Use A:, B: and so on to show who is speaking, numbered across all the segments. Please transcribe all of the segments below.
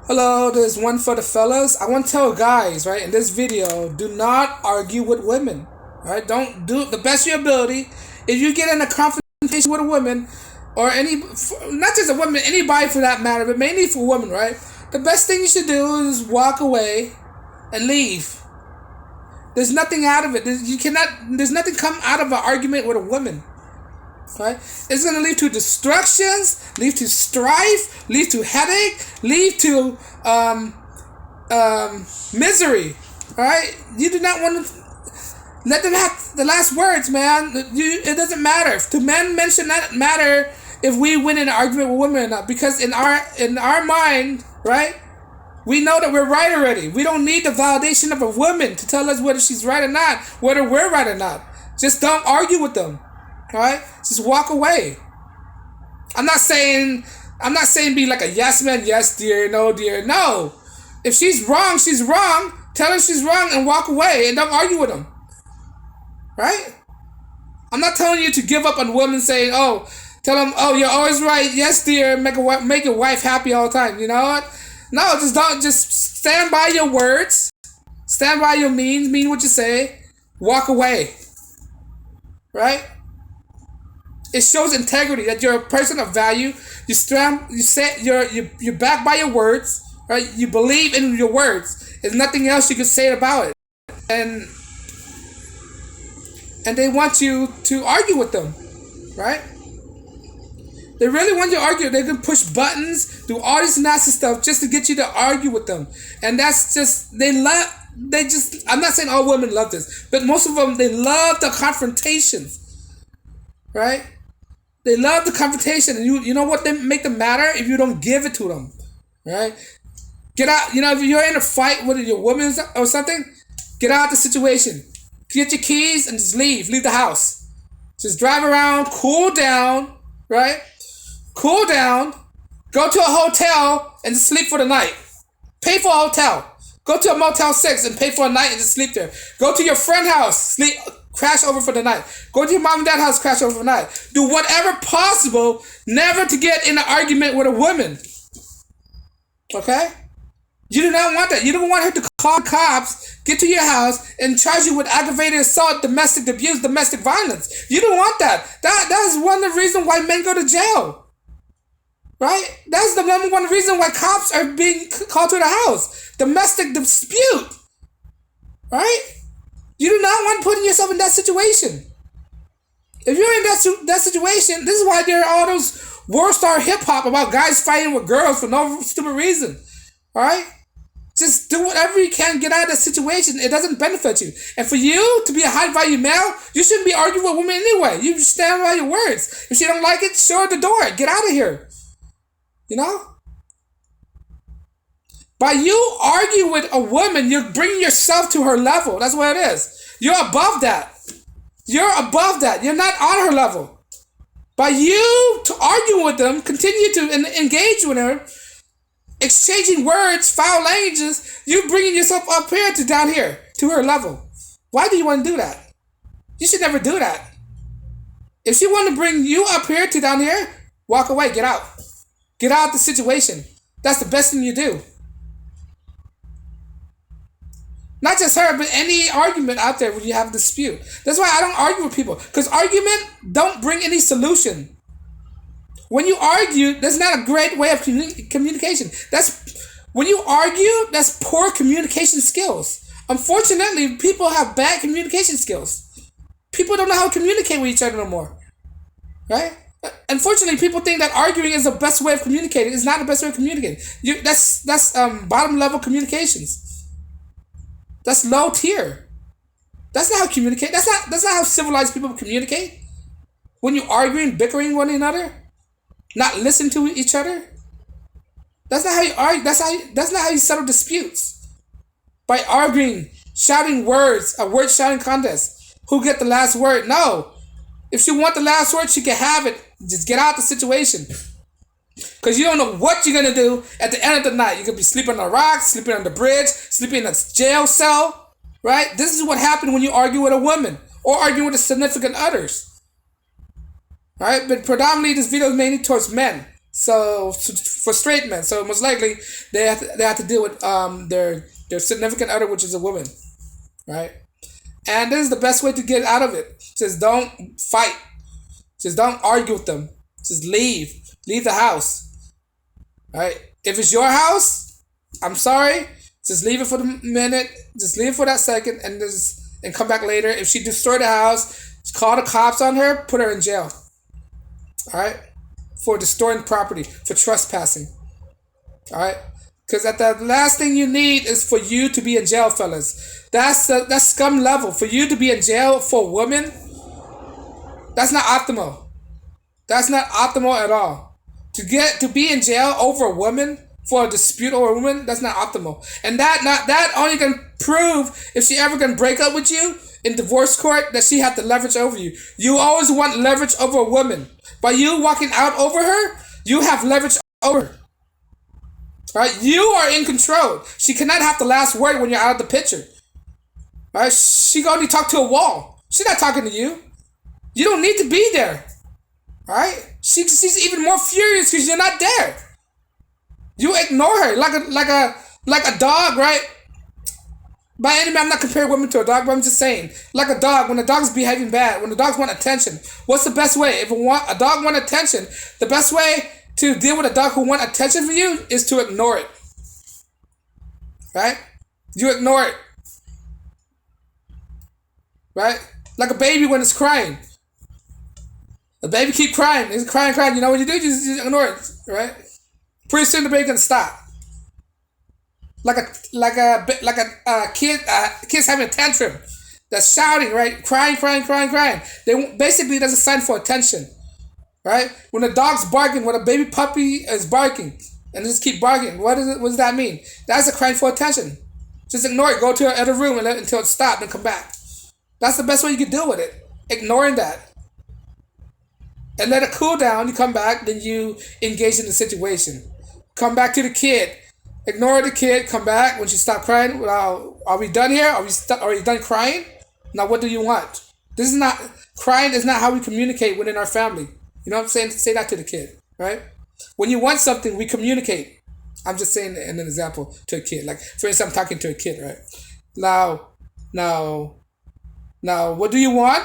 A: Hello, there's one for the fellas. I want to tell guys, right, in this video, do not argue with women. Right? Don't do the best of your ability. If you get in a confrontation with a woman, or not just a woman, anybody for that matter, but mainly for women, right? The best thing you should do is walk away and leave. There's nothing out of it. There's nothing come out of an argument with a woman. Right? It's going to lead to destructions, lead to strife, lead to headache, lead to misery. Right? You do not want to let them have the last words, man. It doesn't matter. To men should not matter if we win in an argument with women or not, because in our mind, right, we know that we're right already. We don't need the validation of a woman to tell us whether she's right or not, whether we're right or not. Just don't argue with them. All right, just walk away. I'm not saying be like a yes man, yes dear, no dear, no. If she's wrong, she's wrong. Tell her she's wrong and walk away and don't argue with them. Right? I'm not telling you to give up on women saying, tell them, you're always right, yes dear, make your wife happy all the time. You know what? No, just stand by your words, stand by your mean what you say, walk away. Right? It shows integrity, that you're a person of value. You're backed by your words, right? You believe in your words. There's nothing else you can say about it. And they want you to argue with them, right? They really want you to argue. They can push buttons, do all this nasty stuff just to get you to argue with them. And that's just, I'm not saying all women love this, but most of them, they love the confrontations, right? They love the confrontation, and you know what they make them matter if you don't give it to them, right? Get out. If you're in a fight with your woman or something, get out of the situation. Get your keys and just leave the house. Just drive around, cool down, right? Cool down. Go to a hotel and just sleep for the night. Pay for a hotel. Go to a Motel 6 and pay for a night and just sleep there. Go to your friend's house, crash over for the night. Go to your mom and dad's house, crash over for the night. Do whatever possible never to get in an argument with a woman. Okay? You do not want that. You don't want her to call cops, get to your house, and charge you with aggravated assault, domestic abuse, domestic violence. You don't want that. That is one of the reasons why men go to jail. Right? That's the number one reason why cops are being called to the house. Domestic dispute. Right? You do not want putting yourself in that situation. If you're in that situation, this is why there are all those world star hip hop about guys fighting with girls for no stupid reason. Alright? Just do whatever you can, get out of that situation. It doesn't benefit you. And for you to be a high value male, you shouldn't be arguing with women anyway. You stand by your words. If she don't like it, show her the door. Get out of here. You know? By you arguing with a woman, you're bringing yourself to her level. That's what it is. You're above that. You're above that. You're not on her level. By you to argue with them, continue to engage with her, exchanging words, foul languages, you're bringing yourself up here to down here, to her level. Why do you want to do that? You should never do that. If she want to bring you up here to down here, walk away, get out. Get out of the situation. That's the best thing you do. Not just her, but any argument out there when you have a dispute. That's why I don't argue with people. Because argument don't bring any solution. When you argue, that's not a great way of communication. When you argue, that's poor communication skills. Unfortunately, people have bad communication skills. People don't know how to communicate with each other no more. Right? Unfortunately, people think that arguing is the best way of communicating. It's not the best way of communicating. That's bottom level communications. That's low tier. That's not how communicate. That's not how civilized people communicate. When you're arguing, bickering one another, not listening to each other. That's not how you argue. That's not how you settle disputes. By arguing, shouting words, a word shouting contest. Who get the last word? No. If she want the last word, she can have it. Just get out the situation. Because you don't know what you're going to do at the end of the night. You could be sleeping on a rock, sleeping on the bridge, sleeping in a jail cell. Right? This is what happened when you argue with a woman or argue with a significant others. Right? But predominantly this video is mainly towards men. So for straight men, so most likely they have to deal with their significant other, which is a woman, right? And this is the best way to get out of it. Just don't fight. Just don't argue with them. Just leave the house, right? If it's your house, I'm sorry. Just leave it for the minute. Just leave it for that second, and come back later. If she destroyed the house, just call the cops on her. Put her in jail. All right, for destroying property, for trespassing. All right, because at the last thing you need is for you to be in jail, fellas. That's scum level. For you to be in jail for a woman, that's not optimal. That's not optimal at all. To be in jail over a woman for a dispute over a woman, that's not optimal. And that only can prove if she ever can break up with you in divorce court that she had the leverage over you. You always want leverage over a woman. By you walking out over her, you have leverage over her. Right? You are in control. She cannot have the last word when you're out of the picture. Right? She can only talk to a wall. She's not talking to you. You don't need to be there. Right? She's even more furious because you're not there. You ignore her like a dog, right? By any means, I'm not comparing women to a dog, but I'm just saying, like a dog, when a dog's behaving bad, when the dogs want attention, what's the best way? If a dog want attention, the best way to deal with a dog who want attention from you is to ignore it. Right? You ignore it. Right? Like a baby when it's crying. The baby keep crying. It's crying. You know what you do? You just ignore it, right? Pretty soon the baby gonna stop. Like a kid's having a tantrum. That's shouting, right? Crying. Basically that's a sign for attention, right? When a dog's barking, when a baby puppy is barking, and just keep barking, what does that mean? That's a crying for attention. Just ignore it. Go to the other room until it stops and come back. That's the best way you can deal with it. Ignoring that. And let it cool down. You come back, then you engage in the situation. Come back to the kid. Ignore the kid. Come back when she stops crying. Are we done here? Are you done crying? Now what do you want? Crying is not how we communicate within our family. You know what I'm saying? Say that to the kid, right? When you want something, we communicate. I'm just saying an example to a kid. Like, for instance, I'm talking to a kid, right? Now, what do you want?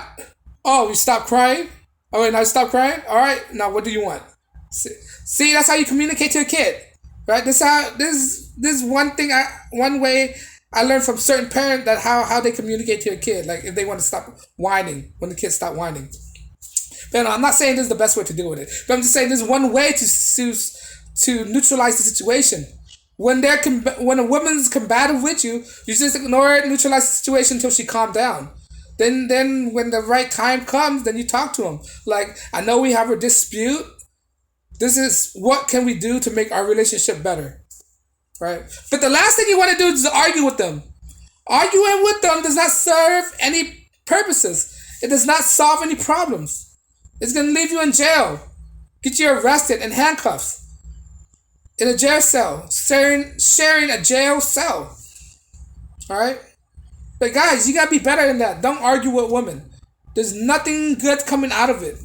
A: Oh, you stop crying? All right, now stop crying? All right, now what do you want? See, that's how you communicate to a kid, right? This one way I learned from certain parents that how they communicate to a kid, like if they want to stop whining, when the kids stop whining. But I'm not saying this is the best way to deal with it, but I'm just saying there's one way to neutralize the situation. When a woman's combative with you, you just ignore it, neutralize the situation until she calms down. Then when the right time comes, then you talk to them. Like, I know we have a dispute. This is what can we do to make our relationship better, right? But the last thing you want to do is argue with them. Arguing with them does not serve any purposes. It does not solve any problems. It's going to leave you in jail, get you arrested in handcuffs, in a jail cell, sharing a jail cell. All right? But guys, you gotta be better than that. Don't argue with women. There's nothing good coming out of it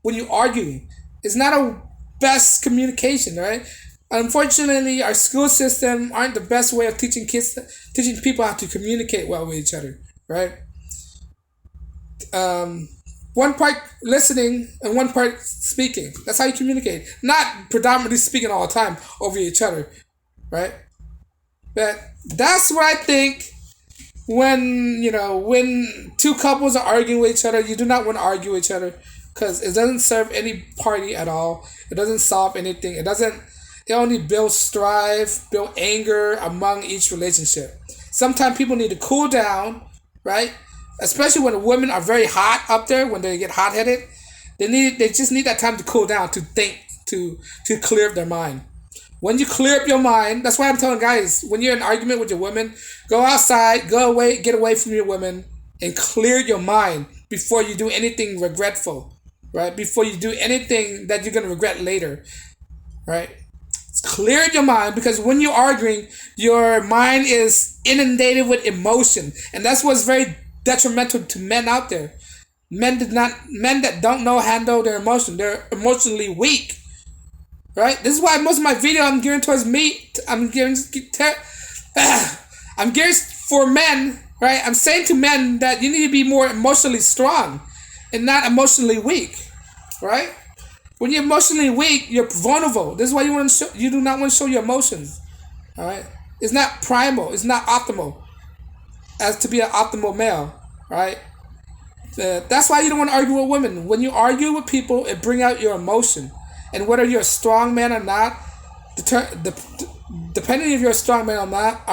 A: when you argue. It's not a best communication, right? Unfortunately, our school system aren't the best way of teaching people how to communicate well with each other, right? One part listening and one part speaking. That's how you communicate. Not predominantly speaking all the time over each other, right? But that's what I think. When two couples are arguing with each other, you do not want to argue with each other because it doesn't serve any party at all. It doesn't solve anything. It only builds strife, build anger among each relationship. Sometimes people need to cool down, right? Especially when the women are very hot up there, when they get hot-headed. They just need that time to cool down, to think, to clear up their mind. When you clear up your mind, that's why I'm telling guys, when you're in an argument with your woman, go outside, go away, get away from your women, and clear your mind before you do anything regretful, right? Before you do anything that you're going to regret later, right? Clear your mind, because when you're arguing, your mind is inundated with emotion, and that's what's very detrimental to men out there. Men that don't know how to handle their emotion. They're emotionally weak. right? This is why most of my video I'm gearing towards me. I'm geared for men, right? I'm saying to men that you need to be more emotionally strong and not emotionally weak, right? When you're emotionally weak, you're vulnerable. This is why you do not want to show your emotions, all right? It's not primal. It's not optimal as to be an optimal male, right? That's why you don't want to argue with women. When you argue with people, it bring out your emotion, and whether you're a strong man or not, depending if you're a strong man or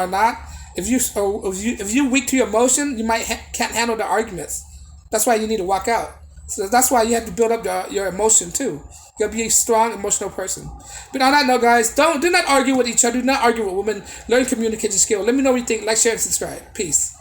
A: not, if you're weak to your emotion, you might can't handle the arguments. That's why you need to walk out. So that's why you have to build up your emotion too. You gotta be a strong emotional person. But on that note, guys, do not argue with each other. Do not argue with women. Learn communication skill. Let me know what you think. Like, share, and subscribe. Peace.